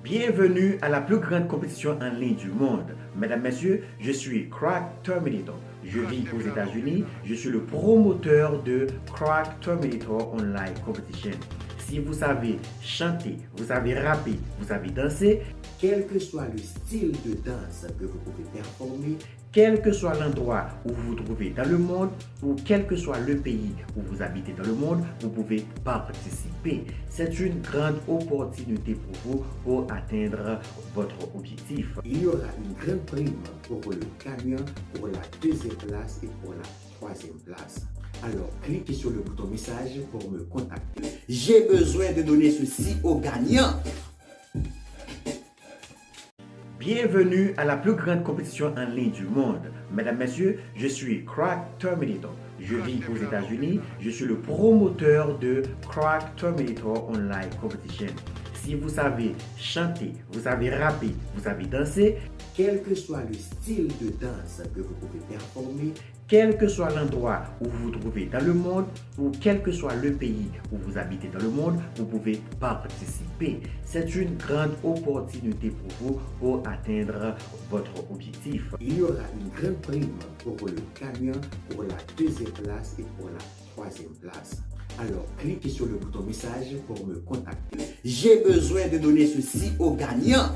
Bienvenue à la plus grande compétition en ligne du monde. Mesdames, Messieurs, je suis Crack Terminator. Je vis aux États-Unis. Je suis le promoteur de Crack Terminator Online Competition. Si vous savez chanter, vous savez rapper, vous savez danser, quel que soit le style de danse que vous pouvez performer, quel que soit l'endroit où vous vous trouvez dans le monde ou quel que soit le pays où vous habitez dans le monde, vous pouvez participer. C'est une grande opportunité pour vous pour atteindre votre objectif. Il y aura une grande prime pour le gagnant, pour la deuxième place et pour la troisième place. Alors, cliquez sur le bouton message pour me contacter. J'ai besoin de donner ceci au gagnant. Bienvenue à la plus grande compétition en ligne du monde. Mesdames, Messieurs, je suis Crack Terminator. Je vis aux États-Unis. Je suis le promoteur de Crack Terminator Online Competition. Si vous savez chanter, vous savez rapper, vous savez danser, quel que soit le style de danse que vous pouvez performer, quel que soit l'endroit où vous vous trouvez dans le monde ou quel que soit le pays où vous habitez dans le monde, vous pouvez participer. C'est une grande opportunité pour vous pour atteindre votre objectif. Il y aura une grande prime pour le gagnant, pour la deuxième place et pour la troisième place. Alors, cliquez sur le bouton message pour me contacter. J'ai besoin de donner ceci au gagnant.